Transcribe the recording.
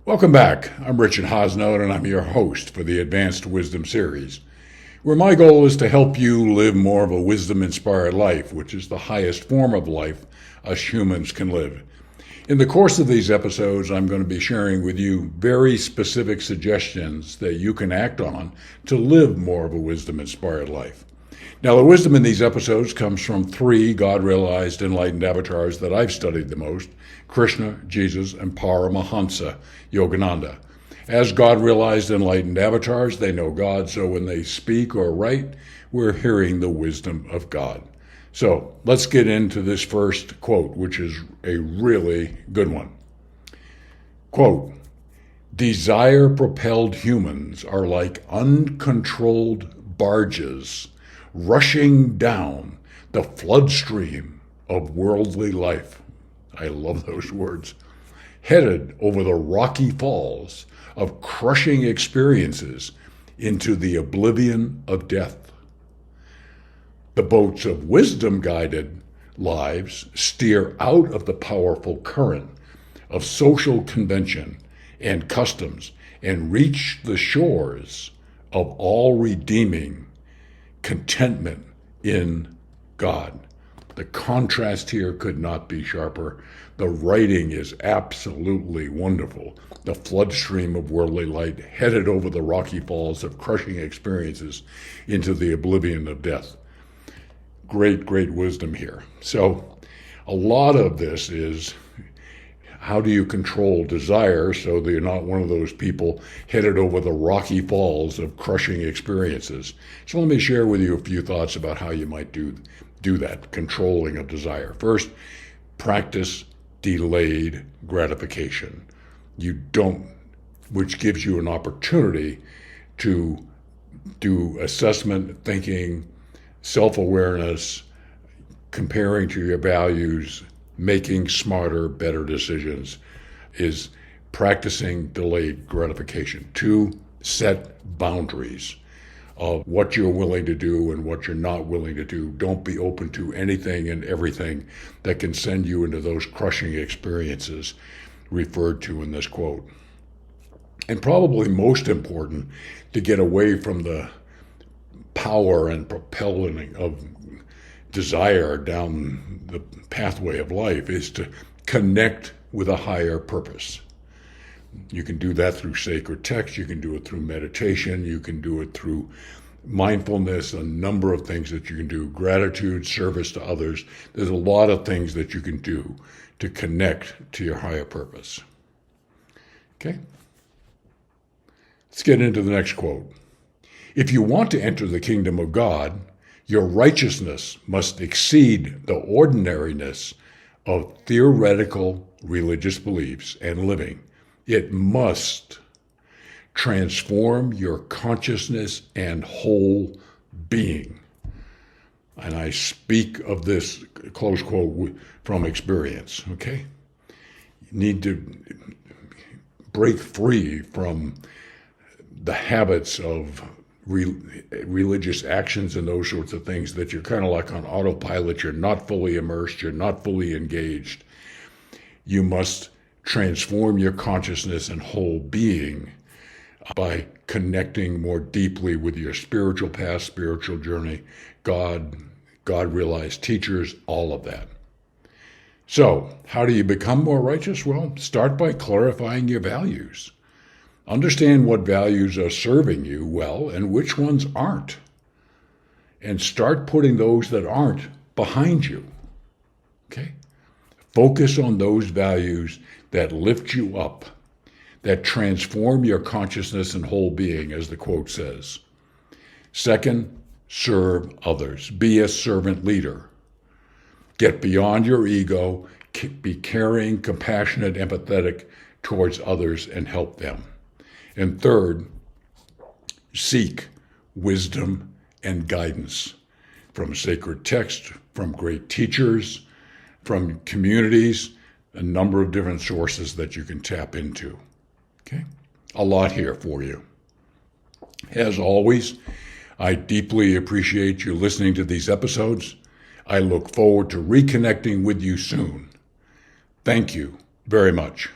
Welcome back. I'm Richard HAASNOOT, and I'm your host for the Advanced Wisdom series, where my goal is to help you live more of a wisdom-inspired life, which is the highest form of life us humans can live. In the course of these episodes, I'm going to be sharing with you very specific suggestions that you can act on to live more of a wisdom-inspired life. Now, the wisdom in these episodes comes from three God-realized enlightened avatars that I've studied the most: Krishna, Jesus, and Paramahansa Yogananda. As God-realized enlightened avatars, they know God, so when they speak or write, we're hearing the wisdom of God. So let's get into this first quote, which is a really good one. Quote, "Desire-propelled humans are like uncontrolled barges rushing down the floodstream of worldly life." I love those words. "Headed over the rocky falls of crushing experiences into the oblivion of death. The boats of wisdom-guided lives steer out of the powerful current of social convention and customs and reach the shores of all redeeming contentment in God." The contrast here could not be sharper. The writing is absolutely wonderful. The floodstream of worldly light headed over the rocky falls of crushing experiences into the oblivion of death. Great, great wisdom here. So a lot of this is, how do you control desire so that you're not one of those people headed over the rocky falls of crushing experiences? So let me share with you a few thoughts about how you might do that, controlling of desire. First, practice delayed gratification. Which gives you an opportunity to do assessment, thinking, self-awareness, comparing to your values, making smarter, better decisions, is practicing delayed gratification. Two, set boundaries of what you're willing to do and what you're not willing to do. Don't be open to anything and everything that can send you into those crushing experiences referred to in this quote. And probably most important, to get away from the power and propelling of desire down the pathway of life, is to connect with a higher purpose. You can do that through sacred text, you can do it through meditation, you can do it through mindfulness, a number of things that you can do, gratitude, service to others. There's a lot of things that you can do to connect to your higher purpose. Okay? Let's get into the next quote. "If you want to enter the kingdom of God, your righteousness must exceed the ordinariness of theoretical religious beliefs and living. It must transform your consciousness and whole being." And I speak of this, close quote, from experience, okay? You need to break free from the habits of religious actions and those sorts of things that you're kind of like on autopilot. You're not fully immersed. You're not fully engaged. You must transform your consciousness and whole being by connecting more deeply with your spiritual path, spiritual journey, God, God-realized teachers, all of that. So, how do you become more righteous? Well, start by clarifying your values. Understand what values are serving you well and which ones aren't. And start putting those that aren't behind you. Okay? Focus on those values that lift you up, that transform your consciousness and whole being, as the quote says. Second, serve others. Be a servant leader. Get beyond your ego. Be caring, compassionate, empathetic towards others and help them. And third, seek wisdom and guidance from sacred text, from great teachers, from communities, a number of different sources that you can tap into. Okay? A lot here for you. As always, I deeply appreciate you listening to these episodes. I look forward to reconnecting with you soon. Thank you very much.